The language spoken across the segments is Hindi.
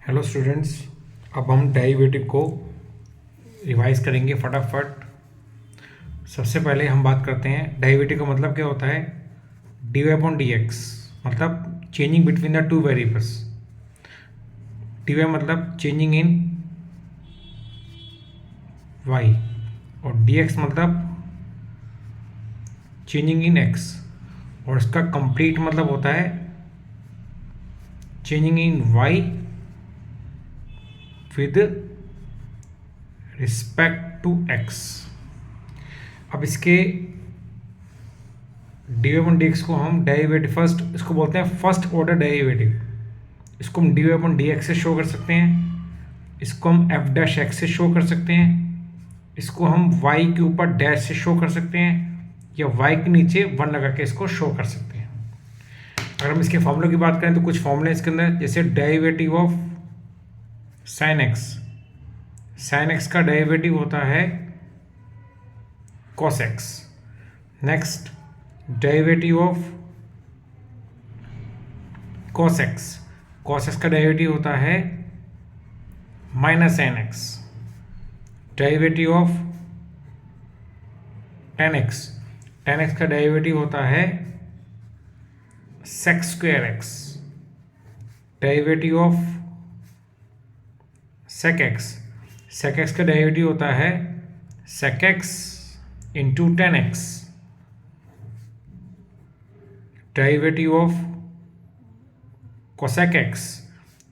हेलो स्टूडेंट्स, अब हम डेरिवेटिव को रिवाइज करेंगे फटाफट। सबसे पहले हम बात करते हैं डेरिवेटिव का मतलब क्या होता है। D y upon d x मतलब changing between the two variables. D y मतलब चेंजिंग इन वाई और डी एक्स मतलब चेंजिंग इन एक्स। और इसका कंप्लीट मतलब होता है changing in y with respect to x. अब इसके d y upon d x को हम डेरिवेटिव फर्स्ट इसको बोलते हैं फर्स्ट ऑर्डर डेरिवेटिव। इसको हम d y upon d x से शो कर सकते हैं, इसको हम एफ डैश एक्स से शो कर सकते हैं, इसको हम वाई के ऊपर डैश से शो कर सकते हैं या वाई के नीचे वन लगा के इसको शो कर सकते हैं। अगर हम इसके फॉर्मूले की बात करें तो कुछ फॉर्मूले इसके अंदर, जैसे derivative of sine x. Sine x का डेरिवेटिव होता है cos x. Next derivative of cos x. Cos x का डेरिवेटिव होता है minus n x. Derivative of tan x. Tan x का डेरिवेटिव होता है sec square x. Derivative of sec x. Sec x का डेरिवेटिव होता है sec x into tan x. Derivative of cosec x,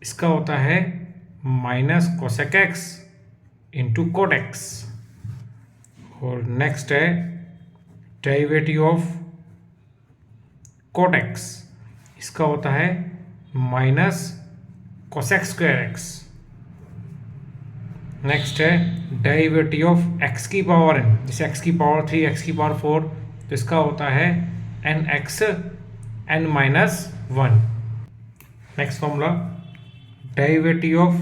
इसका होता है minus cosec x into cot x. और नेक्स्ट है डेरिवेटिव ऑफ कोट एक्स, इसका होता है minus cosec square x. Next है डेरिवेटिव ऑफ एक्स की पावर एन, जैसे एक्स की पावर 3, एक्स की पावर 4, तो इसका होता है n x n minus 1। Next formula derivative of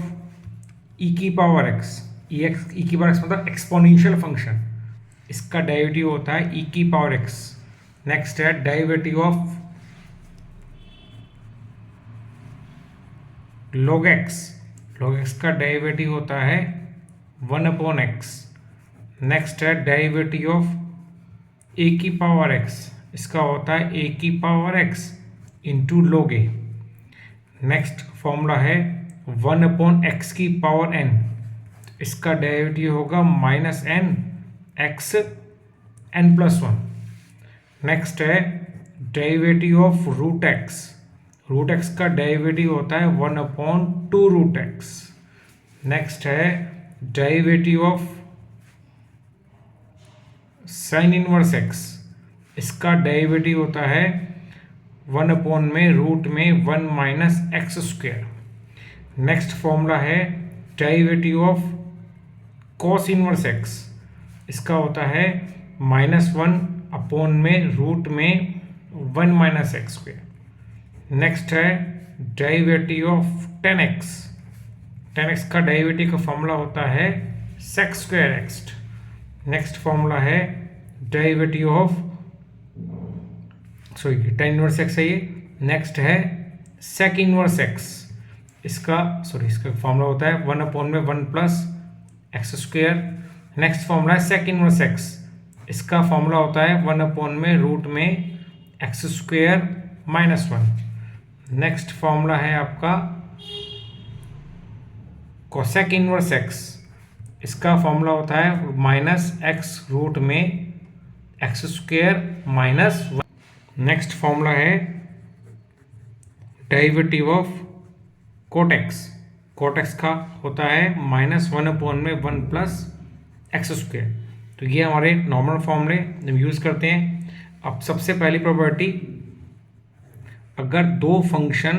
e की पावर एक्स। ई की पावर एक्स मतलब एक्सपोनेंशियल फंक्शन, इसका डेरिवेटिव होता है ई की पावर एक्स। नेक्स्ट है derivative of log x। log x का डेरिवेटिव होता है 1/x। नेक्स्ट है डेरिवेटिव ऑफ a की पावर x, इसका होता है a की power x into log a। Next formula है 1/x की पावर n, इसका डेरिवेटिव होगा minus n x n plus 1। Next है derivative of root x. Root x का डेरिवेटिव होता है 1/2 रूट एक्स। नेक्स्ट है derivative of sine inverse x, इसका डेरिवेटिव होता है 1 में रूट में 1 minus x square. Next formula है derivative of cos inverse x, इसका होता है -1 में रूट में 1 माइनस एक्स स्क्वायर। नेक्स्ट है derivative of tan x. Tan x का डेरिवेटिव का फॉर्मूला होता है sec square x. Next formula है derivative of tan inverse x है ये। नेक्स्ट है सेक इनवर्स एक्स, इसका फॉर्मूला होता है 1 में 1 plus x square. Next formula है सेक इनवर्स एक्स, इसका फॉर्मूला होता है 1 में रूट में x square minus 1। Next formula है आपका कोसेक इनवर्स एक्स, इसका फॉर्मूला होता है माइनस एक्स रूट में x square minus 1। Next formula है derivative of cot x. Cot x का होता है -1 में 1 प्लस एक्स स्क्वायर। तो ये हमारे नॉर्मल फॉर्मूले हम यूज़ करते हैं। अब सबसे पहली प्रॉपर्टी, अगर दो फंक्शन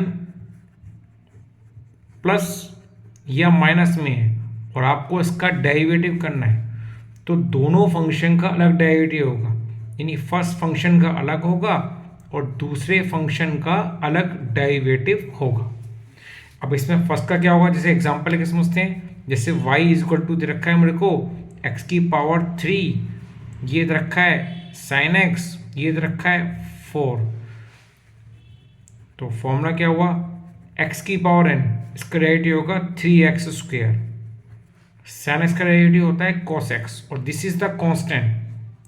प्लस या माइनस में है और आपको इसका डेरिवेटिव करना है तो दोनों फंक्शन का अलग डेरिवेटिव होगा, यानी फर्स्ट फंक्शन का अलग होगा और दूसरे फंक्शन का अलग डेरिवेटिव होगा। अब इसमें फर्स्ट का क्या होगा, जैसे एग्जांपल लेके समझते हैं। जैसे y इक्वल टू दे रखा है मेरे को x की पावर 3, ये दे रखा है साइन x, ये दे रखा है 4। तो फॉर्मूला क्या हुआ, एक्स की पावर एन, इसका डेरिवेटिव होगा 3x स्क्वायर। साइन एक्स का डेरिवेटिव होता है cos x, और दिस इज द कांस्टेंट,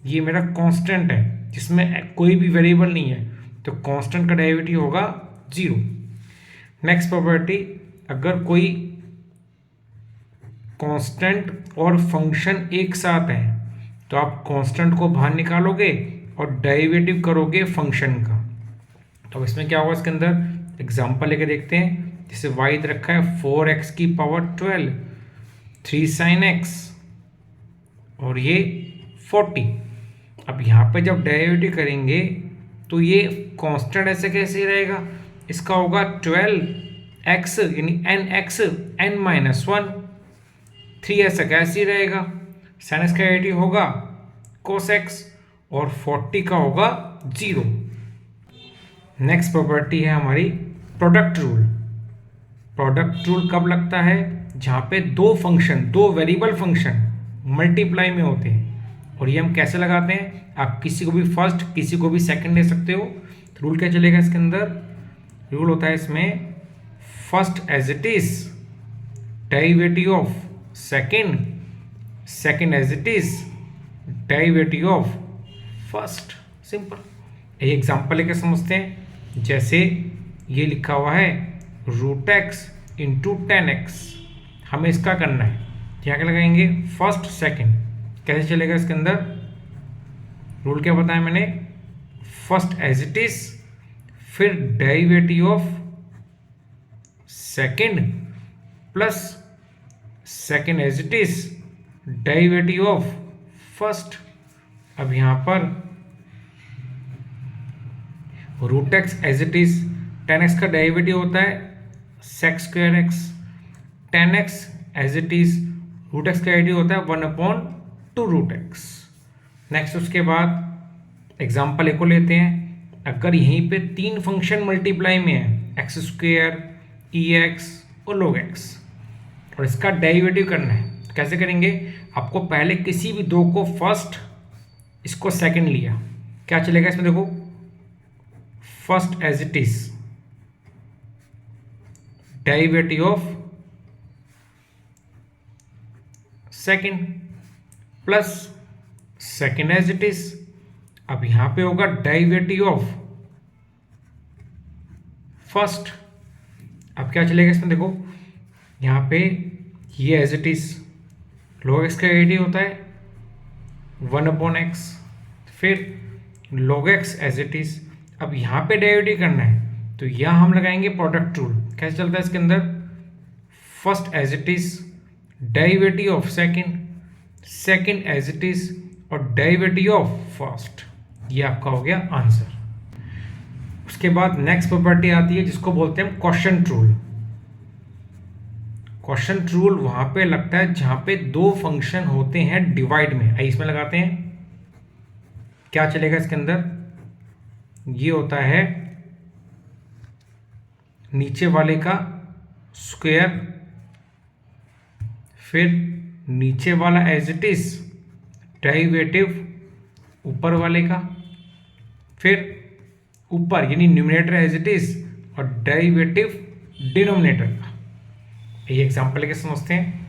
ये मेरा कांस्टेंट है जिसमें कोई भी वेरिएबल नहीं है, तो कांस्टेंट का डेरिवेटिव होगा 0। नेक्स्ट प्रॉपर्टी, अगर कोई कांस्टेंट और फंक्शन एक साथ है तो आप कांस्टेंट को बाहर निकालोगे और डेरिवेटिव करोगे फंक्शन का। तो अब इसमें क्या होगा, इसके अंदर एग्जांपल लेके देखते हैं। जैसे y दे रखा है 4x की पावर 12, 3 sin x और ये 40। अब यहाँ पे जब डेरिवेटिव करेंगे तो ये कांस्टेंट ऐसे कैसे रहेगा, इसका होगा 12x यानी nx n-1, 3 ऐसा कैसे रहेगा, sin x का डेरिवेटिव होगा cos x और 40 का होगा 0। नेक्स्ट प्रॉपर्टी है हमारी प्रोडक्ट रूल। प्रोडक्ट रूल कब लगता है, जहाँ पे दो फंक्शन, दो वेरिएबल फंक्शन मल्टीप्लाई में होते हैं। और ये हम कैसे लगाते हैं, आप किसी को भी फर्स्ट किसी को भी सेकंड ले सकते हो। तो रूल क्या चलेगा इसके अंदर, रूल होता है इसमें first as it is derivative of second, second as it is derivative of first. Simple. एक एग्जांपल लेके समझते हैं। जैसे ये लिखा हुआ है √x इंटू 10x, हमें इसका करना है, क्या क्या लगाएंगे, फर्स्ट सेकंड। कैसे चलेगा इसके अंदर, रूल क्या बताया मैंने, फर्स्ट एज इट इज, फिर derivative of second plus second as it is derivative of first. अब यहां पर √x as it is, 10x का डेरिवेटिव होता है sec square x, 10x as it is √x का डेरिवेटिव होता है 1/2√x। नेक्स्ट उसके बाद एग्जांपल एक को लेते हैं। अगर यहीं पे तीन फंक्शन मल्टीप्लाई में है, एक्स स्क्वायर, ex और log x, और इसका डेरिवेटिव करना है, तो कैसे करेंगे, आपको पहले किसी भी दो को फर्स्ट, इसको सेकंड लिया, क्या चलेगा इसमें, देखो first as it is derivative of second plus second as it is. अब यहां पे होगा डेरिवेटिव ऑफ फर्स्ट। अब क्या चलेगा इसमें, देखो यहां पे ये as it is log x का डेरिवेटिव होता है 1/x, फिर log x as it is. अब यहाँ पे डेरिवेटिव करना है तो यहाँ हम लगाएंगे प्रोडक्ट रूल। कैसे चलता है इसके अंदर, first as it is derivative of second, second as it is और डेरिवेटिव ऑफ फर्स्ट। ये आपका हो गया आंसर। उसके बाद नेक्स्ट प्रॉपर्टी आती है जिसको बोलते हैं क्वोशंट रूल। क्वोशंट रूल वहां पे लगता है जहां पे दो फंक्शन होते हैं डिवाइड में। आइए इसमें लगाते हैं, क्या चलेगा इसके अंदर, ये होता है नीचे वाले का स्क्वायर, फिर नीचे वाला एज इट इज डेरिवेटिव ऊपर वाले का, फिर ऊपर यानी न्यूमरेटर एज इट इज और डेरिवेटिव डिनोमिनेटर का। ये एग्जांपल लेके समझते हैं।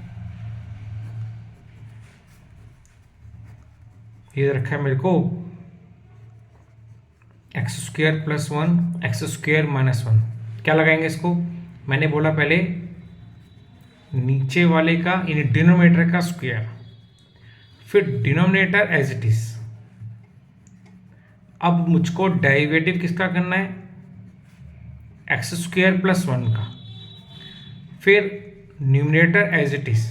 ये रखा है मेरे को x square plus 1 x square minus 1। क्या लगाएंगे इसको, मैंने बोला पहले नीचे वाले का यानी डिनोमिनेटर का स्क्वायर, फिर डिनोमिनेटर एज इट इज। अब मुझको डेरिवेटिव किसका करना है, एक्स स्क्वायर प्लस 1 का, फिर न्यूमरेटर एज इट इज।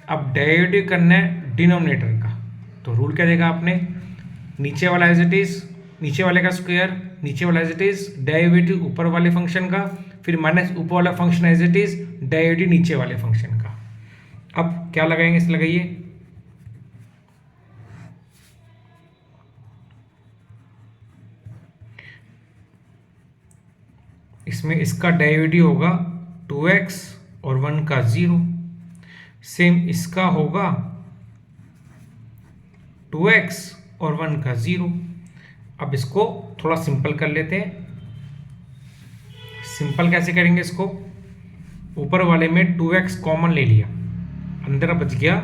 अब डेरिवेटिव करना है डिनोमिनेटर का, तो रूल क्या देगा आपने, नीचे वाला एज इट इज, नीचे वाले का स्क्वायर, नीचे वाला एज इट इज डेरिवेटिव ऊपर वाले फंक्शन का, फिर माइनस ऊपर वाला function as it is derivative नीचे वाले फंक्शन का। अब क्या लगाएंगे, इस लगाइए इसमें इसका डेरिवेटिव होगा 2x और 1 का 0, सेम इसका होगा 2x और 1 का 0। अब इसको थोड़ा सिंपल कर लेते हैं। सिंपल कैसे करेंगे इसको, ऊपर वाले में 2x कॉमन ले लिया, अंदर बच गया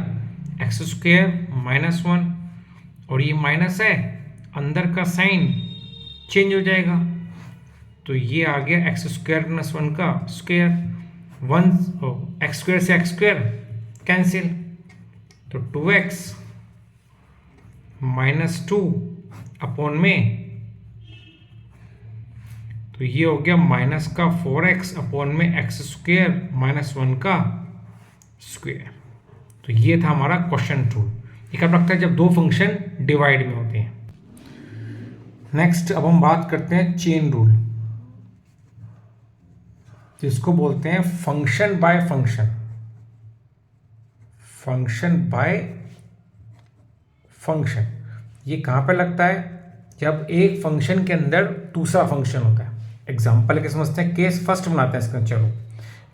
एक्स स्क्वायर माइनस वन, और ये माइनस है, अंदर का साइन चेंज हो जाएगा, तो ये आ गया एक्स स्क्वायर माइनस वन का स्क्वायर, वन एक्स स्क्वायर से एक्स स्क्वायर कैंसिल, तो 2x माइनस टू अपॉन में, तो ये हो गया माइनस का 4x अपॉन में एक्स स्क्वायर माइनस वन का स्क्वायर। तो ये था हमारा क्वेश्चन रूल। ये कब लगता है? जब दो फंक्शन डिवाइड में होते हैं। नेक्स्ट अब हम बात करते हैं चेन रूल, जिसको बोलते हैं function by function. Function by function ये कहाँ पे लगता है? जब एक फंक्शन के अंदर दूसरा फंक्शन होता है। एग्जाम्पल के समझते हैं, केस फर्स्ट बनाते हैं इसका। चलो,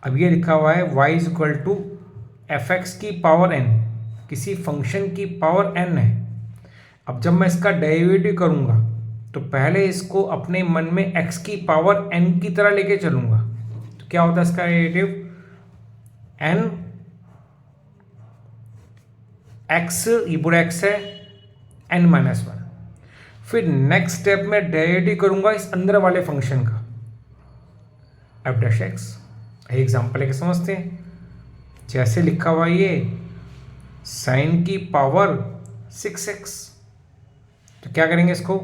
अब ये लिखा हुआ है y is equal to f x की पावर n, किसी फंक्शन की पावर n है। अब जब मैं इसका डेरिवेटिव करूँगा तो पहले इसको अपने मन में x की पावर n की तरह लेके चलूँगा, तो क्या होता है इसका डेरिवेटिव? n x, ये पूरा x है, n माइनस वन। फिर नेक्स्ट स्टेप में डेरिवेटिव करूँगा इस अंदर वाले फंक्शन का, एफ डैश एक्स। एग्जाम्पल है कि समझते हैं, जैसे लिखा हुआ ये साइन की पावर 6x, तो क्या करेंगे? इसको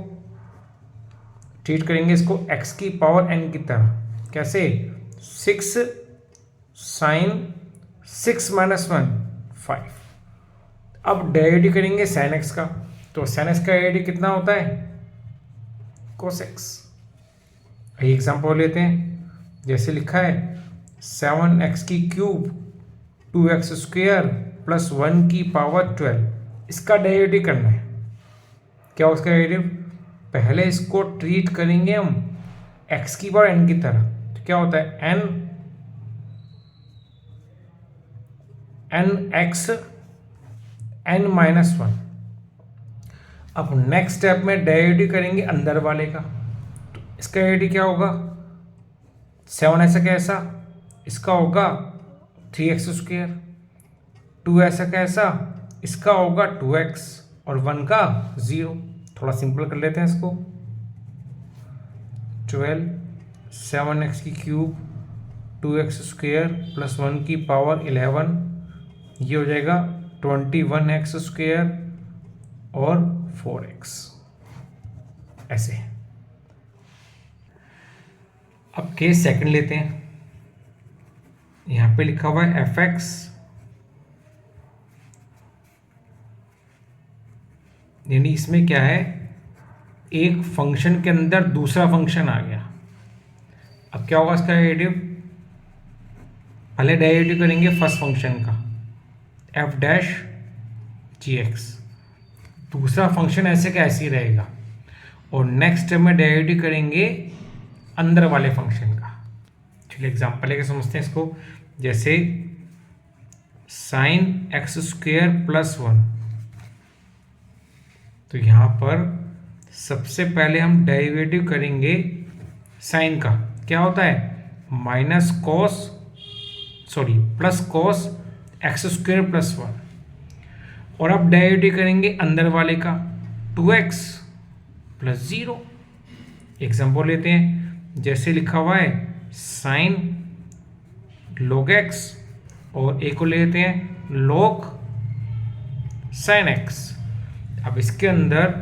ट्रीट करेंगे इसको x की पावर n की तरह। कैसे? 6 साइन 6 माइनस वन 5। अब डेरिवेटिव करेंगे साइन x का, तो साइन x का डेरिवेटिव कितना होता है? cos x। एग्जाम्पल लेते हैं, जैसे लिखा है 7x की क्यूब 2x स्क्वायर प्लस 1 की पावर 12, इसका डेरिवेटिव करना है। क्या हो उसका डेरिवेटिव? पहले इसको ट्रीट करेंगे हम x की पावर n की तरह, तो क्या होता है? n x n minus one. अब नेक्स्ट स्टेप में डेरिवेटिव करेंगे अंदर वाले का, तो इसका डेरिवेटिव क्या होगा? 7 ऐसा कैसा, इसका होगा 3x स्क्वायर, 2 ऐसा कैसा, इसका होगा 2x, और 1 का 0। थोड़ा सिंपल कर लेते हैं इसको। 12 7x की क्यूब 2x स्क्वायर प्लस 1 की पावर 11, ये हो जाएगा 21x स्क्वायर और 4x, ऐसे। अब केस सेकंड लेते हैं, यहाँ पे लिखा हुआ है एफ एक्स, यानी इसमें क्या है? एक फंक्शन के अंदर दूसरा फंक्शन आ गया। अब क्या होगा इसका डेरिवेटिव? पहले डेरिवेटिव करेंगे फर्स्ट फंक्शन का, एफ डैश जी एक्स, दूसरा फंक्शन ऐसे का ऐसे ही रहेगा, और नेक्स्ट स्टेप में डेरिवेटिव करेंगे अंदर वाले फंक्शन का। चलिए एग्जाम्पल लेके समझते हैं इसको, जैसे sine x square plus one, तो यहाँ पर सबसे पहले हम डेरिवेटिव करेंगे साइन का। क्या होता है? Minus cos, sorry plus cos x square plus one, और अब डेरिवेटिव करेंगे अंदर वाले का 2x प्लस 0। एग्जाम्पल लेते हैं, जैसे लिखा हुआ है साइन log x, और एक को लेते हैं log sin x। अब इसके अंदर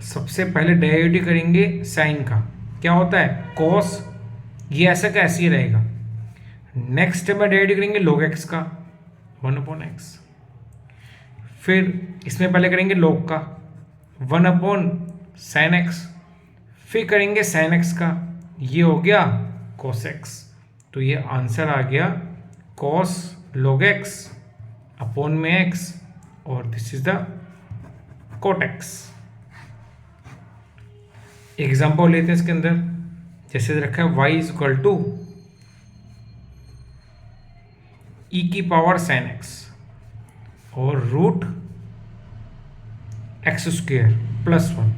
सबसे पहले डेरिवेटिव करेंगे साइन का। क्या होता है? cos, ये ऐसा का ऐसे ही रहेगा। नेक्स्ट में डेरिवेटिव करेंगे log x का 1/x, फिर इसमें पहले करेंगे log का 1/sin x, फिर करेंगे sin x का, ये हो गया cos x। तो ये आंसर आ गया cos log x अपॉन में x, और this is the cot x। Example लेते हैं इसके अंदर, जैसे रखा है y इज इक्वल टू ई की पावर sin x और रूट एक्स स्क्वेयर प्लस 1।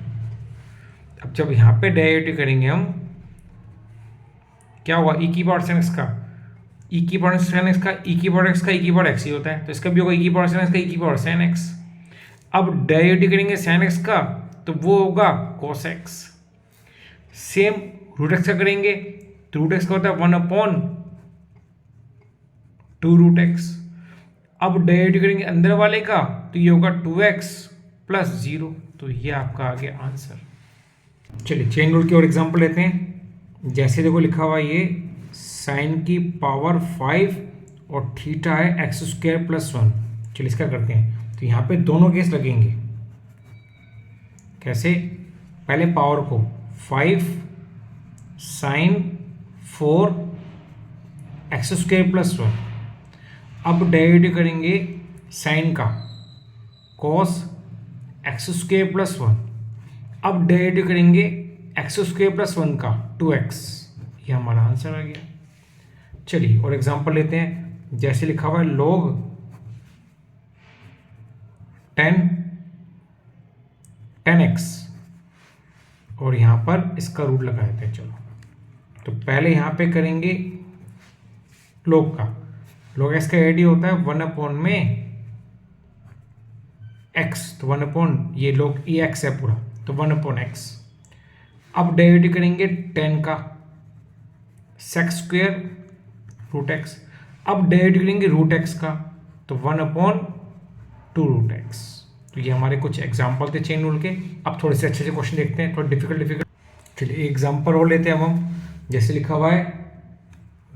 अब जब यहाँ पे डेरिवेटिव करेंगे हम, क्या होगा? ई की पावर sin x का ई की पावर sin x का ई की पावर x का ई की पावर x ही होता है, तो इसका भी होगा ई की पावर sin x का ई की पावर sin x। अब डेरिवेटिव करेंगे sin x का तो वो होगा cos x। Same root x का करेंगे तो रूट एक्स का होता है 1/2 रूट एक्स। अब डेरिवेटिव करेंगे अंदर वाले का तो ये होगा 2x प्लस 0। तो ये आपका आ गया आंसर। चलिए चेन रूल की और एग्जांपल लेते हैं। जैसे देखो लिखा हुआ ये साइन की पावर 5 और थीटा है x² + 1। चलिए इसका करते हैं। तो यहाँ पे दोनों केस लगेंगे। कैसे? पहले पावर को 5 साइन 4 x² + 1। अब डेरिवेटिव करेंगे साइन का cos x² + 1। अब डेरिवेटिव करेंगे x² + 1 का 2x। ये हमारा आंसर आ गया। चलिए और एग्जांपल लेते हैं। जैसे लिखा हुआ है log 10x और यहाँ पर इसका रूट लगा देते हैं। चलो तो पहले यहाँ पे करेंगे log का। log x का एडी होता है 1 में x, तो 1 ये log ये x है पूरा, तो 1/x। अब डेरिवेटिव करेंगे 10 का sec² रूट एक्स। अब डेरिवेटिव करेंगे रूट एक्स का तो 1/2 रूट एक्स। तो ये हमारे कुछ एग्जाम्पल थे चेन रूल के। अब थोड़े से अच्छे से क्वेश्चन देखते हैं, थोड़ा डिफिकल्ट। चलिए एग्जाम्पल और लेते हैं अब हम। जैसे लिखा हुआ है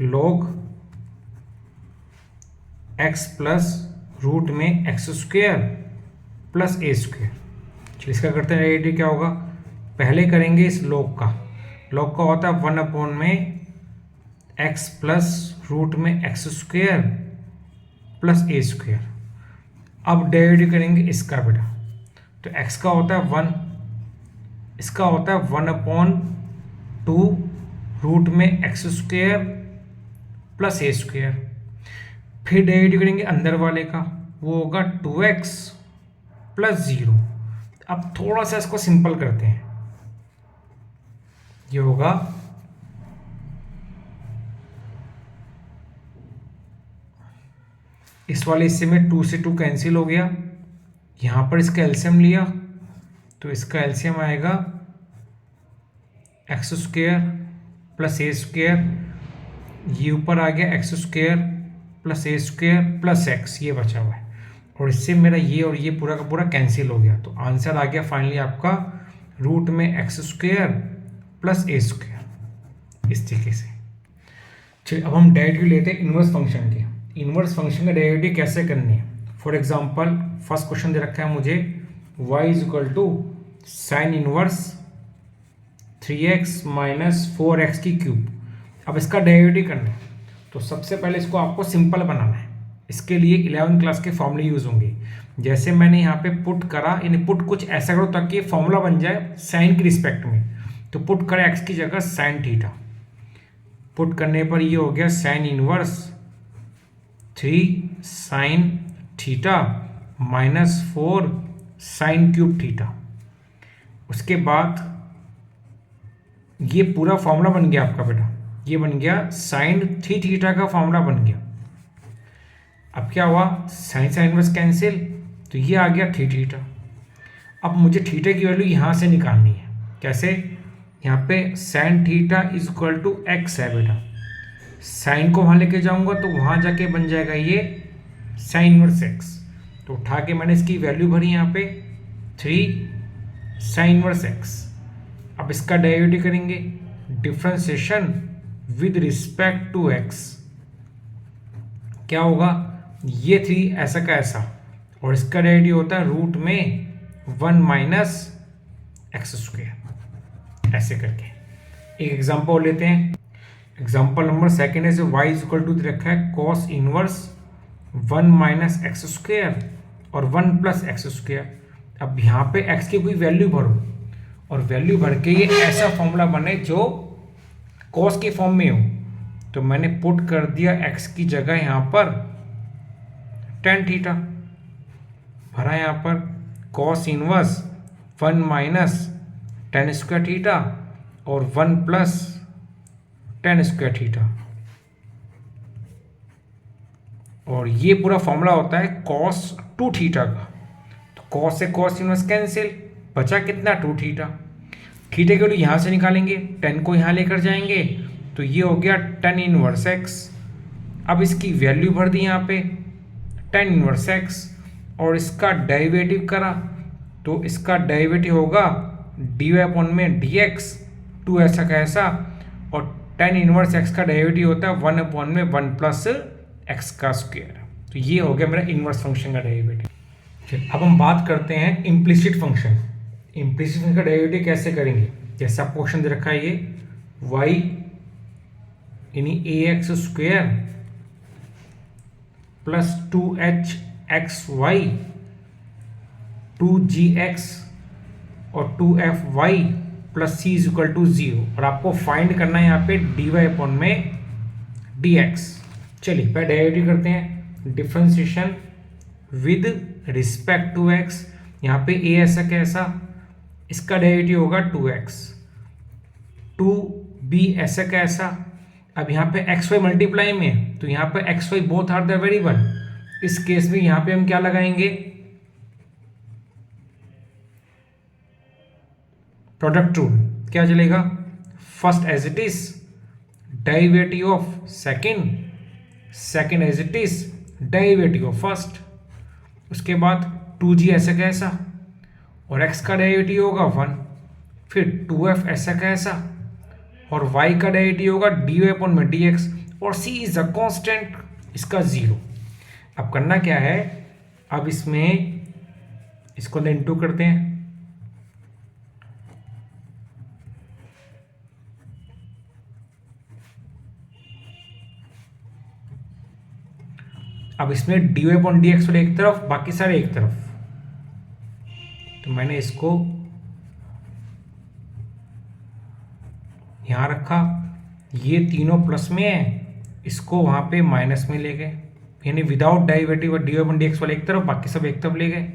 log x प्लस रूट में x² + a²। चलिए इसका करते हैं। डेरिवेटिव क्या होगा? पहले करेंगे इस log का। log का होता है 1 में x प्लस रूट में x² + a²। अब डेरिवेटिव करेंगे इसका बेटा। तो x का होता है 1, इसका होता है 1/2 रूट में x² + a²। फिर डेरिवेटिव करेंगे अंदर वाले का, वो होगा 2x + 0। अब थोड़ा सा इसको सिंपल करते हैं। ये होगा इस वाले हिस्से में 2 से 2 कैंसिल हो गया। यहाँ पर इसका एलसीएम लिया तो इसका एलसीएम आएगा x² + a²। ये ऊपर आ गया x² + a² + x, ये बचा हुआ है। और इससे मेरा ये और ये पूरा का पूरा कैंसिल हो गया। तो आंसर आ गया फाइनली आपका रूट में x² + a²। इस तरीके से। चलिए अब हम डेरिवेटिव लेते हैं इनवर्स फंक्शन के। इनवर्स फंक्शन का डेरिवेटिव कैसे करनी है? फॉर एग्जांपल फर्स्ट क्वेश्चन दे रखा है मुझे y = sin inverse 3x - 4x³। अब इसका डेरिवेटिव करना है तो सबसे पहले इसको आपको सिंपल बनाना है। इसके लिए 11th क्लास के फॉर्मूले यूज होंगे। जैसे मैंने यहाँ पे पुट करा, यानी पुट कुछ ऐसा करो ताकि फॉर्मूला बन जाए साइन की रिस्पेक्ट में। तो पुट करा x की जगह sin थीटा। पुट करने पर ये हो गया sine inverse 3 sin theta -4 sin³ theta. उसके बाद ये पूरा फॉर्मूला बन गया आपका बेटा। ये बन गया sin 3 थीटा का फॉर्मूला बन गया। अब क्या हुआ? साइन साइन इनवर्स कैंसिल, तो ये आ गया 3 थीटा। अब मुझे थीटा की वैल्यू यहाँ से निकालनी है। कैसे? यहाँ पे sin थीटा = x है बेटा। साइन को वहाँ लेके जाऊंगा तो वहाँ जाके बन जाएगा ये साइन इनवर्स x। तो उठा के मैंने इसकी वैल्यू भरी यहाँ पे 3 साइन इनवर्स x। अब इसका डेरिवेटिव करेंगे, differentiation with respect to x। क्या होगा? ये 3 ऐसा का ऐसा, और इसका डेरिवेटिव होता है रूट में 1 - x²। ऐसे करके एक एग्जांपल और लेते हैं। एग्जाम्पल नंबर सेकेंड है। y = रखा है cos इनवर्स 1 - x² और 1 + x²। अब यहाँ पे x की कोई वैल्यू भरो और वैल्यू भर के ये ऐसा फॉर्मूला बने जो cos के फॉर्म में हो। तो मैंने पुट कर दिया x की जगह यहाँ पर tan थीटा भरा, यहाँ पर cos इनवर्स 1 - tan² थीटा और 1 + tan² थीटा। और ये पूरा फॉर्मूला होता है cos 2 थीटा का। तो cos से cos इनवर्स कैंसिल, बचा कितना 2 थीटा। थीटा के लिए यहाँ से निकालेंगे, 10 को यहाँ लेकर जाएंगे तो ये हो गया tan इनवर्स x। अब इसकी वैल्यू भर दी यहाँ पे tan इनवर्स x और इसका डेरिवेटिव करा तो इसका डेरिवेटिव होगा dy अपॉन में dx, 2 ऐसा का ऐसा, और tan इनवर्स x का डेरिवेटिव होता है 1 अपॉन में 1 प्लस x का स्क्वायर। तो ये हो गया मेरा इनवर्स फंक्शन का डेरिवेटिव। चलिए अब हम बात करते हैं इम्प्लिसिट फंक्शन। इम्प्लिसिट फंक्शन का डेरिवेटिव कैसे करेंगे। जैसे आपको क्वेश्चन दे रखा है ये y यानी ax square plus 2hxy 2gx और 2fy plus c is equal to 0, और आपको फाइंड करना है यहाँ पे dy अपॉन में dx। चलिए पहले डेरिवेटिव करते हैं, differentiation with respect to x। यहाँ पे a ऐसा कैसा, इसका डेरिवेटिव होगा 2x, 2b ऐसा कैसा। अब यहाँ पे एक्स वाई मल्टीप्लाई में तो यहाँ पे x y both are the variable. इस केस में यहाँ पे हम क्या लगाएंगे, प्रोडक्ट रूल। क्या चलेगा, first as it is derivative of second, second as it is derivative of first. उसके बाद 2g ऐसा कैसा और x का डेरिवेटिव होगा 1, फिर 2f ऐसा कैसा और y का डेरिवेटिव होगा dy अपॉन में dx, और c इज अ कांस्टेंट, इसका 0। अब करना क्या है, अब इसमें इसको इंटू करते हैं। अब इसमें dy अपॉन dx वाले एक तरफ, बाकी सारे एक तरफ। तो मैंने इसको यहाँ रखा, ये तीनों प्लस में है, इसको वहाँ पे माइनस में ले गए, यानी विदाउट डेरिवेटिव और dy अपॉन dx वाले एक तरफ, बाकी सब एक तरफ ले गए।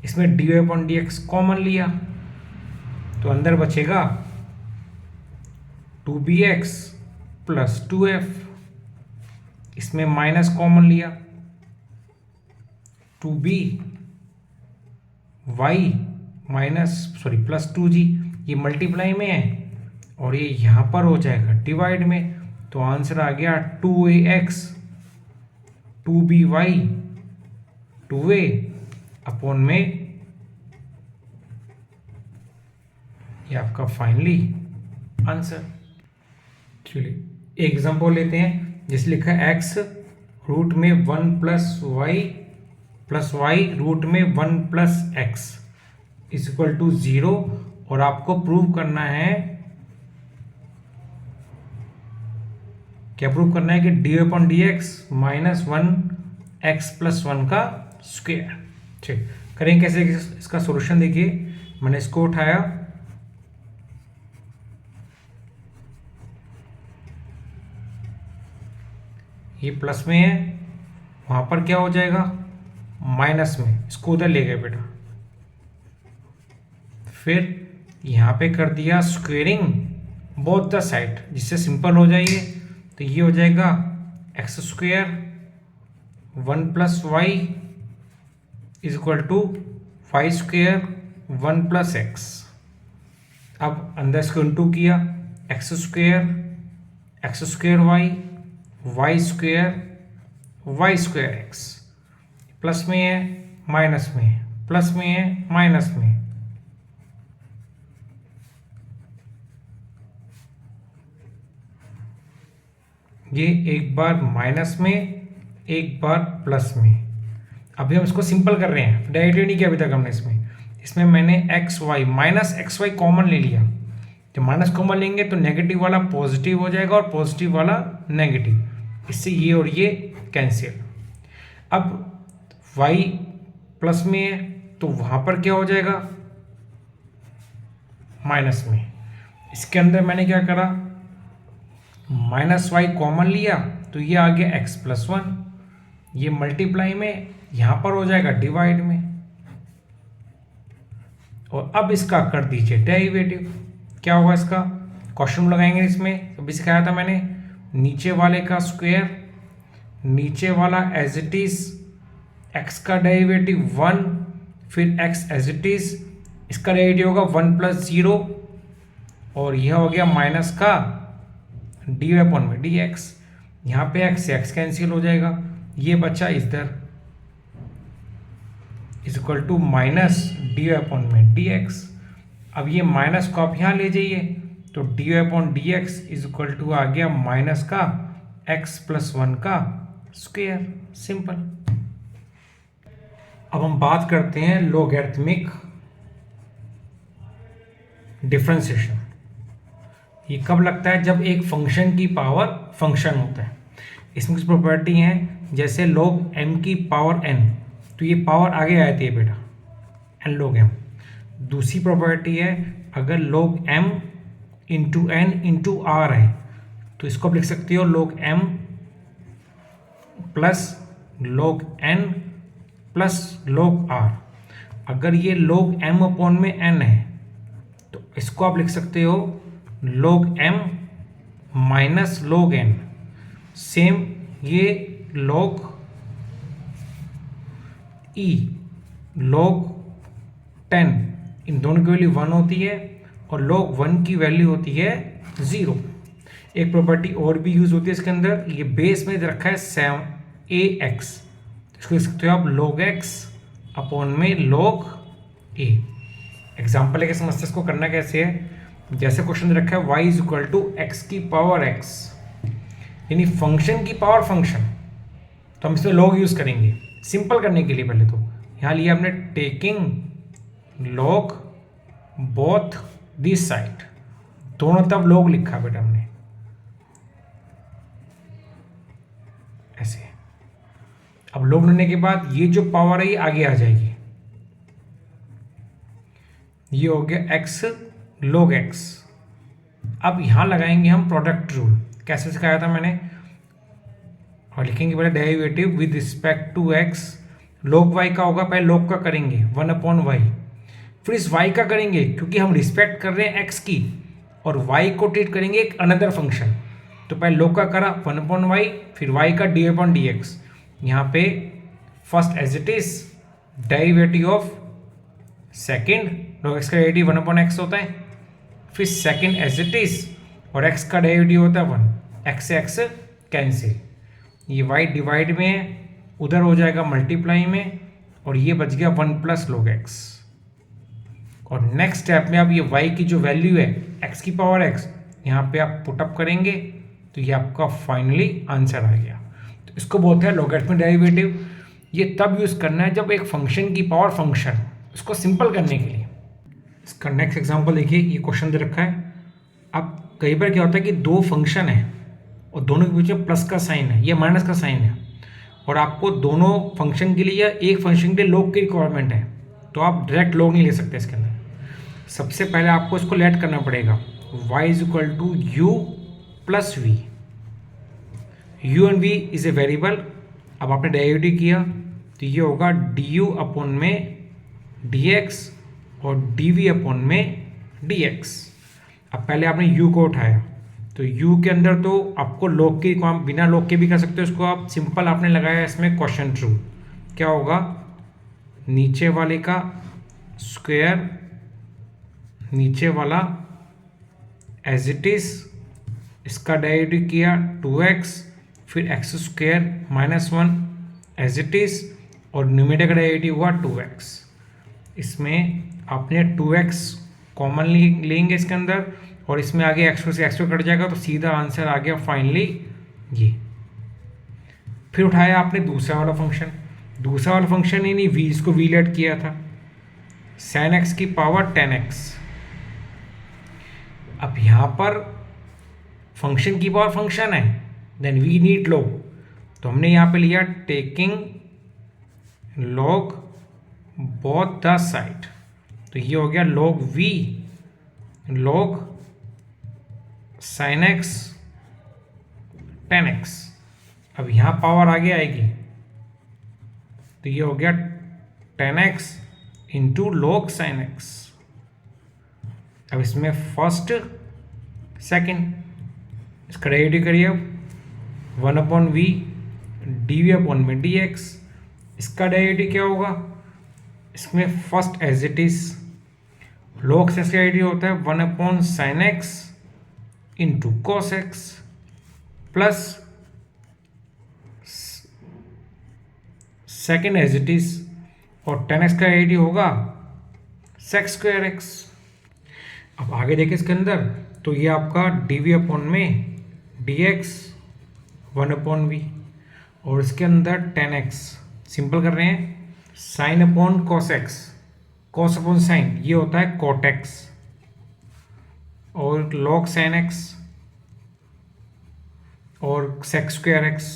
इसमें dy अपॉन dx कॉमन लिया तो अंदर बचेगा 2bx प्लस 2f, इसमें माइनस कॉमन लिया 2b y minus plus 2g, ये मल्टीप्लाई में है और ये यहाँ पर हो जाएगा डिवाइड में। तो आंसर आ गया 2ax 2by 2a अपॉन में, ये आपका फाइनली आंसर। चलिए एग्जाम्पल लेते हैं, जिस लिखा है x रूट में 1 प्लस वाई रूट में 1 plus x is equal to 0, और आपको प्रूव करना है, क्या प्रूव करना है कि dy upon dx minus 1x plus 1 का स्क्वायर। ठीक, करेंगे कैसे इसका सॉल्यूशन। देखिए मैंने इसको उठाया, ये प्लस में है, वहां पर क्या हो जाएगा माइनस में, इसको उधर ले गए बेटा। फिर यहाँ पे कर दिया स्क्वेयरिंग बोथ द साइड, जिससे सिंपल हो जाएगी। तो ये हो जाएगा x square 1 plus y is equal to y square 1 plus x. अब अंदर इसको इंटू किया, x square y square x, plus में है माइनस में है, प्लस में है माइनस में। ये एक बार माइनस में, एक बार प्लस में। अभी हम इसको सिंपल कर रहे हैं, डेरिवेटिव नहीं किया अभी तक हमने। इसमें मैंने x y minus x y common ले लिया। जब माइनस कॉमन लेंगे तो नेगेटिव वाला पॉजिटिव हो जाएगा और पॉजिटिव वाला नेगेटिव, इससे ये और ये कैंसिल। अब y प्लस में है तो वहाँ पर क्या हो जाएगा माइनस में। इसके अंदर मैंने क्या करा, माइनस वाई कॉमन लिया तो ये आ गया x प्लस 1, ये मल्टीप्लाई में यहाँ पर हो जाएगा डिवाइड में। और अब इसका कर दीजिए डेरिवेटिव, क्या होगा इसका, क्वेश्चन लगाएंगे इसमें। अभी सिखाया था मैंने, नीचे वाले का स्क्वायर नीचे वाला एज इट इज एक्स का डेरिवेटिव 1, फिर एक्स एज इट इज, इसका डेरिवेटिव होगा 1 + 0, और यह हो गया माइनस का dy अपॉन में dx। यहाँ पे x से x कैंसिल हो जाएगा, ये बचा इधर is equal to minus dy upon में dx। अब ये माइनस को आप यहाँ ले जाइए, तो dy upon dx is equal to आ गया माइनस का x + 1 का स्क्वायर। सिंपल। अब हम बात करते हैं लॉगरिथमिक डिफरेंशिएशन। ये कब लगता है? जब एक फंक्शन की पावर फंक्शन होता है। इसमें कुछ प्रॉपर्टी हैं, जैसे log m की पावर n, तो ये पावर आगे आती है बेटा, n log m। दूसरी प्रॉपर्टी है, अगर log m into n into r है, तो इसको आप लिख सकते हो log m plus log n plus log r। अगर ये log m अपॉन में n है, तो इसको आप लिख सकते हो log m minus log n। Same ये log e log 10, इन दोनों की वैल्यू 1 होती है, और log 1 की वैल्यू होती है 0। एक प्रॉपर्टी और भी यूज होती है इसके अंदर, ये बेस में रखा है 7ax, इसको लिख सकते हो आप log x अपॉन में log a। एग्जाम्पल लेके समझते इसको करना कैसे है। जैसे क्वेश्चन रखा है y is equal to x की पावर x, यानी फंक्शन की पावर फंक्शन, तो हम इसमें log यूज करेंगे सिंपल करने के लिए। पहले तो यहाँ लिया हमने taking log both this side, दोनों तरफ log लिखा बेटा हमने ऐसे। अब log लेने के बाद ये जो पावर है ये आगे आ जाएगी, ये हो गया x log x। अब यहां लगाएंगे हम प्रोडक्ट रूल। कैसे सिखाया था मैंने? और लिखेंगे पहले derivative with respect to x, log y का होगा, पहले log का करेंगे 1 अपॉन y, फिर इस y का करेंगे, क्योंकि हम रिस्पेक्ट कर रहे हैं x की, और y को ट्रीट करेंगे एक अनदर फंक्शन, तो पहले log का करा 1 अपॉन y, फिर y का dy अपॉन dx। यहाँ पे first as it is derivative of second, log x का डेरिवेटिव 1 अपॉन x होता है, फिर सेकेंड एज इट इज, और x का डेरिवेटिव होता है 1, x से x कैंसिल, ये y डिवाइड में है, उधर हो जाएगा मल्टीप्लाई में, और ये बच गया 1 + log x। और नेक्स्ट स्टेप में आप ये y की जो वैल्यू है x की पावर x, यहाँ पे आप पुटअप करेंगे, तो ये आपका फाइनली आंसर आ गया। तो इसको बोलते हैं लॉगरिथमिक डेरिवेटिव। ये तब यूज़ करना है जब एक फंक्शन की पावर फंक्शन, इसको सिंपल करने के लिए। इसका नेक्स्ट एग्जांपल देखिए, ये क्वेश्चन दे रखा है। अब कई बार क्या होता है कि दो फंक्शन है और दोनों के बीच में प्लस का साइन है या माइनस का साइन है, और आपको दोनों फंक्शन के लिए या एक फंक्शन के लिए log की रिक्वायरमेंट है, तो आप डायरेक्ट log नहीं ले सकते इसके अंदर। सबसे पहले आपको इसको लेट करना पड़ेगा, y is equal to u plus v। u and v is a variable. अब आपने डेरिवेटिव किया, तो ये होगा du अपॉन में dx और dv अपॉन में dx। अब पहले आपने u को उठाया, तो u के अंदर तो आपको log की बिना log के भी कर सकते हो इसको आप। सिंपल आपने लगाया इसमें क्वोशिएंट रूल, क्या होगा, नीचे वाले का स्क्वायर, नीचे वाला एज इट इज, इसका डेरिवेटिव किया 2x, फिर x square minus 1 as it is, और न्यूमरेटर का डेरिवेटिव हुआ 2x। इसमें आपने 2x कॉमन लेंगे इसके अंदर, और इसमें आगे x से x कट जाएगा, तो सीधा आंसर आ गया फाइनली ये। फिर उठाया आपने दूसरा वाला फंक्शन, दूसरा वाला फंक्शन ही नहीं v, इसको v लेट किया था, sin x की पावर 10x। अब यहाँ पर फंक्शन की पावर फंक्शन है, देन वी नीड log, तो हमने यहाँ पे लिया taking log both the side, तो ये हो गया log v log sin x 10x। अब यहाँ पावर आगे आएगी, तो ये हो गया 10x into log sin x। अब इसमें फर्स्ट सेकंड, इसका डेरिवेटिव करिए, 1 upon v d v upon में डी एक्स। इसका डेरिवेटिव क्या होगा, इसमें first as it is log x का डेरिवेटिव होता है 1/sin x into cos x plus second as it is और tan x का डेरिवेटिव होगा sec²x। अब आगे देखें इसके अंदर, तो ये आपका डी वी अपॉन में डी एक्स 1/v और इसके अंदर tan x सिंपल कर रहे हैं, sine upon cos x, cos upon sign ये होता है कॉट एक्स और log sin x और sec²x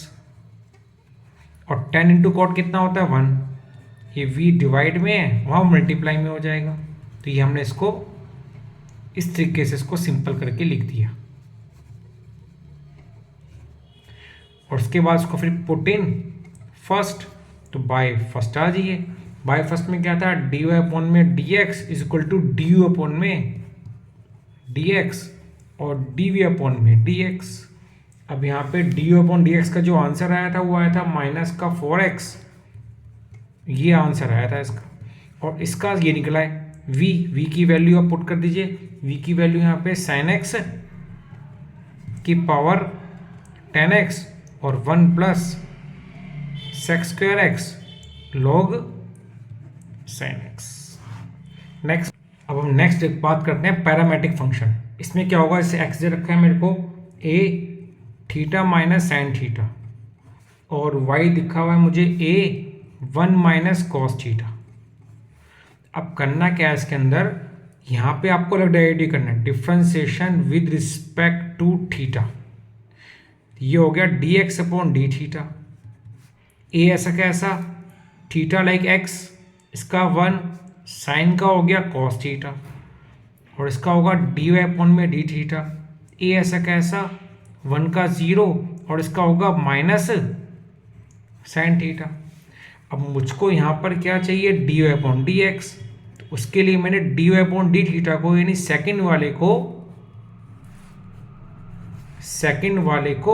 और tan इंटू कॉट कितना होता है 1, ये v डिवाइड में है वहाँ मल्टीप्लाई में हो जाएगा। तो ये हमने इसको इस तरीके से इसको सिंपल करके लिख दिया और उसके बाद इसको फिर पुट इन फर्स्ट, तो बाय फर्स्ट आ जाइए। बाय फर्स्ट में क्या था, डी वाई अपॉन में d x is equal to d u upon में डी एक्स और डी वी अपॉन में डी एक्स। अब यहाँ पे d u upon d x का जो आंसर आया था वो आया था -4x, ये आंसर आया था इसका, और इसका ये निकला है v की वैल्यू आप पुट कर दीजिए, v की वैल्यू यहाँ पे sin x की पावर tan x और 1 plus sec²x log sin x। Next, अब हम नेक्स्ट एक बात करते हैं पैरामेट्रिक फंक्शन। इसमें क्या होगा, इससे x दे रखा है मेरे को a theta minus sine theta और y दिखा हुआ है मुझे a 1 माइनस कॉस थीटा। अब करना क्या है इसके अंदर, यहाँ पे आपको अलग डेरिवेटिव करना है, differentiation with respect to theta. ये हो गया d x upon d theta, ए ऐसा कैसा थीटा लाइक एक्स, इसका 1 साइन का हो गया कॉस थीटा और इसका होगा डी वाई अपॉन में डी थीटा, ए ऐसा कैसा 1 का 0 और इसका होगा माइनस साइन थीटा। अब मुझको यहाँ पर क्या चाहिए, d y upon d x, तो उसके लिए मैंने d y upon d theta को यानी सेकंड वाले को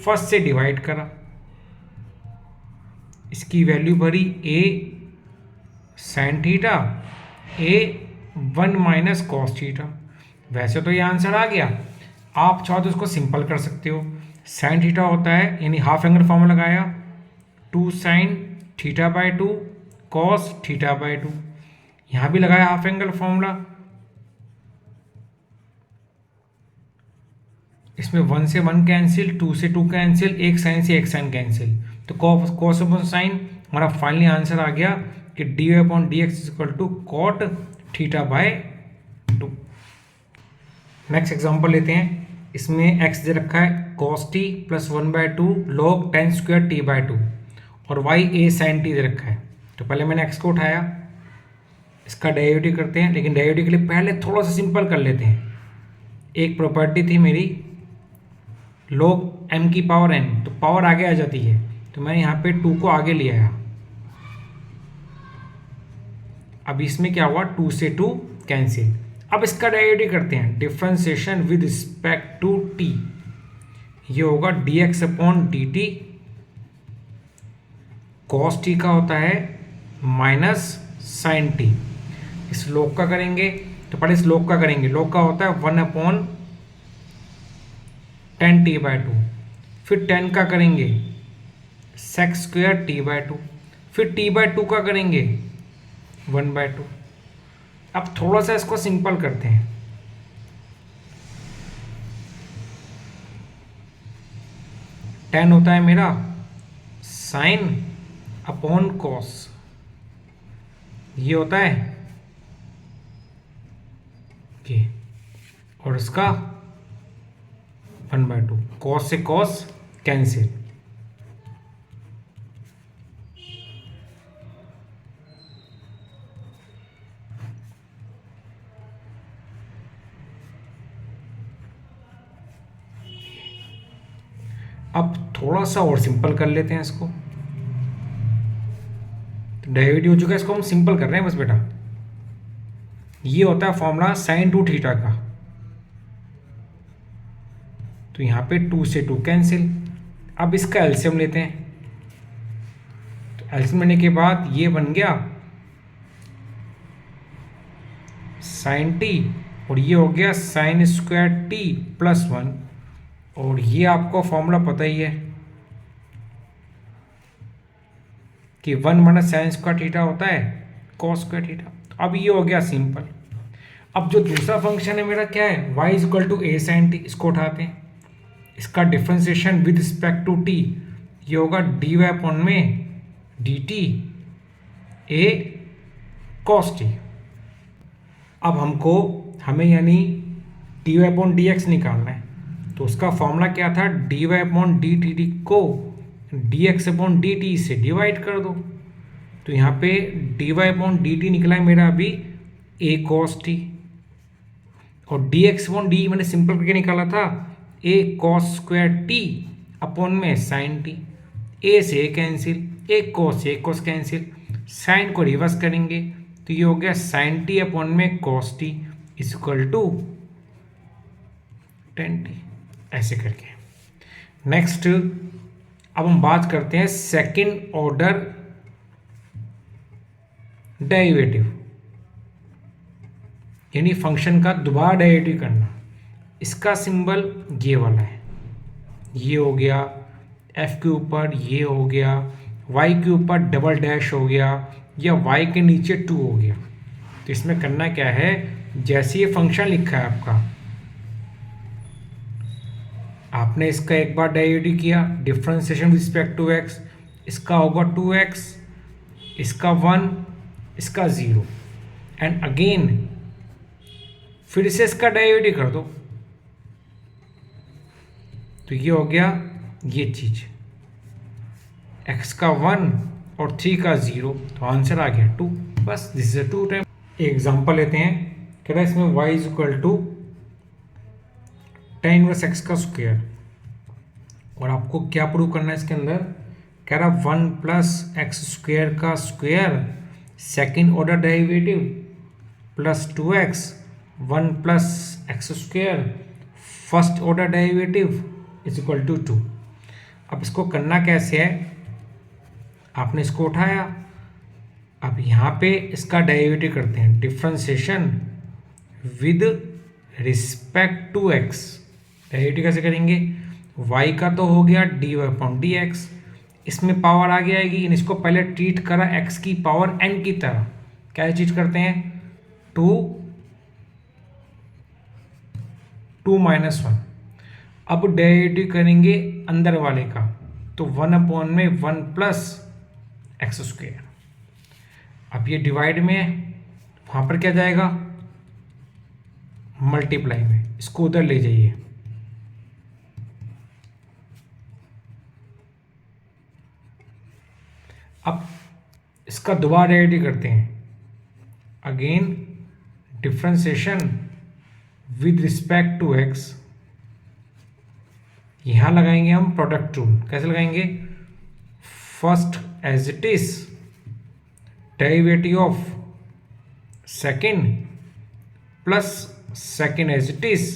फर्स्ट से डिवाइड करा, इसकी वैल्यू भरी a sine theta a 1 minus cos theta. वैसे तो ये आंसर आ गया, आप चाहो तो इसको सिंपल कर सकते हो। साइन थीटा होता है यानी हाफ एंगल फॉर्मूला लगाया 2 sine theta by 2 cos theta by 2, यहाँ भी लगाया हाफ एंगल फॉर्मूला, इसमें 1 से 1 कैंसिल, 2 से 2 कैंसिल, एक साइन से एक साइन कैंसिल, तो कॉस अपॉन साइन हमारा फाइनली आंसर आ गया कि d y upon d x equal to cot theta by 2। Next example लेते हैं, इसमें x दे रखा है cos t plus 1/2 log tan² t/2 और y a sin t दे रखा है। तो पहले मैंने x को उठाया, इसका डेरिवेटिव करते हैं, लेकिन डेरिवेटिव के लिए पहले थोड़ा सा सिंपल कर लेते हैं। एक प्रॉपर्टी थी मेरी log m की पावर n, तो पावर आगे आ जाती है, तो मैंने यहाँ पे 2 को आगे ले आया। अब इसमें क्या हुआ, 2 से 2 कैंसिल। अब इसका डेरिवेटिव करते हैं, differentiation with respect to t, ये होगा dx अपॉन dt, cos t का होता है माइनस साइन t। इस log का करेंगे, तो पहले इस log का करेंगे, log का होता है 1 अपॉन tan t/2, फिर tan का करेंगे sec² t/2, फिर t/2 का करेंगे 1/2। अब थोड़ा सा इसको सिंपल करते हैं, tan होता है मेरा साइन अपॉन कॉस, ये होता है ये, और इसका 1/2, कॉस से कॉस कैंसिल। अब थोड़ा सा और सिंपल कर लेते हैं इसको, तो डेरिवेटिव हो चुका है, इसको हम सिंपल कर रहे हैं बस बेटा। ये होता है फॉर्मूला साइन 2 थीटा का, तो यहाँ पे 2 से 2 कैंसिल। अब इसका एलसीएम लेते हैं, एलसीएम लेने के बाद ये बन गया साइन टी और ये हो गया साइन स्क्वायर टी प्लस 1 और ये आपको फॉर्मूला पता ही है कि 1 माइनस साइन स्क्वायर थीटा होता है कॉस स्क्वायर थीटा। अब ये हो गया सिंपल। अब जो दूसरा फंक्शन है मेरा क्या है, y equal to a sine t, इसको उठाते हैं, इसका differentiation with respect to t, ये होगा डी वाई अपॉन में d t a cos t. अब हमें यानी d y upon d x निकालना है, तो उसका फॉर्मूला क्या था, d y upon d t t को d x upon d t से डिवाइड कर दो। तो यहाँ पे d y upon d t निकला है मेरा अभी ए कॉस टी और डी एक्स अपॉन डी मैंने सिंपल करके निकाला था a cos square t upon में साइन टी। ए से a cancel, a cos cancel, sine को रिवर्स करेंगे तो ये हो गया साइन टी अपॉन में cos t is equal to tan t, ऐसे करके। नेक्स्ट अब हम बात करते हैं सेकंड ऑर्डर डेरिवेटिव, यानी फंक्शन का दोबारा डेरिवेटिव करना। इसका सिंबल ये वाला है, ये हो गया f के ऊपर, ये हो गया y के ऊपर डबल डैश हो गया या y के नीचे 2 हो गया। तो इसमें करना क्या है, जैसे ये फंक्शन लिखा है आपने इसका एक बार डेरिवेटिव किया, differentiation with respect to x, इसका होगा 2x, इसका 1, इसका 0 एंड अगेन फिर से इसका डेरिवेटिव कर दो तो ये हो गया ये चीज, x का 1 और 3 का 0, तो आंसर आ गया 2। बस दिस इज 2 टाइम। एग्जांपल लेते हैं, कह रहा है इसमें y is equal to tan inverse x का स्क्वायर और आपको क्या प्रूव करना है इसके अंदर, कह रहा 1 प्लस एक्स स्क्वायर का square second order derivative plus 2x 1 plus x square first order derivative is equal to 2। अब इसको करना कैसे है, आपने इसको उठाया, अब यहाँ पे इसका डेरिवेटिव करते हैं, differentiation with respect to x। Derivative कैसे करेंगे, y का तो हो गया d y upon d x, इसमें पावर आगे आएगी, इसको पहले ट्रीट करा x की पावर n की तरह। क्या ट्रीट करते हैं, 2 माइनस 1। अब डेरिवेटिव करेंगे अंदर वाले का, तो 1 अपॉन में 1 प्लस एक्स स्क्वायर। अब ये डिवाइड में है, वहाँ पर क्या जाएगा, मल्टीप्लाई में, इसको उधर ले जाइए। अब इसका दोबारा डेरिवेटिव करते हैं, again differentiation with respect to x, यहां लगाएंगे हम प्रोडक्ट रूल। कैसे लगाएंगे, first as it is derivative of second plus second as it is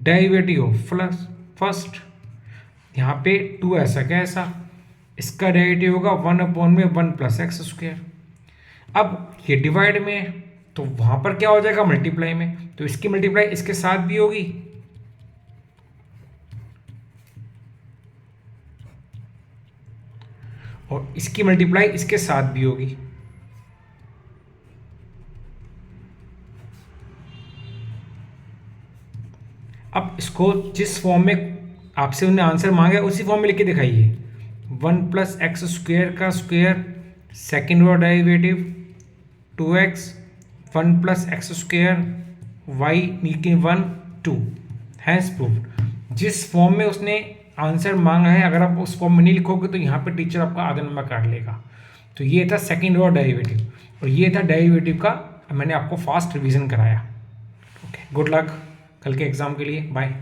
derivative of plus first. यहाँ पे 2 ऐसा क्या ऐसा, इसका डेरिवेटिव होगा 1 अपॉन में 1 प्लस एक्स स्क्वायर। अब ये डिवाइड में है तो वहां पर क्या हो जाएगा, मल्टीप्लाई में, तो इसकी मल्टीप्लाई इसके साथ भी होगी, और इसकी मल्टीप्लाई इसके साथ भी होगी। अब इसको जिस फॉर्म में आपसे उन्हें आंसर मांगा उसी फॉर्म में लिख के दिखाइए, 1 प्लस एक्स स्क्वायर का square second order derivative 2x 1 plus x square y नीचे 1 2 हैंस प्रूव्ड। जिस फॉर्म में उसने आंसर मांगा है, अगर आप उस फॉर्म में नहीं लिखोगे तो यहाँ पे टीचर आपका आधा नंबर काट लेगा। तो ये था सेकेंड ऑर्डर डेरिवेटिव और ये था डेरिवेटिव का मैंने आपको फास्ट रिवीजन कराया। ओके, गुड लक कल के एग्ज़ाम के लिए, बाय।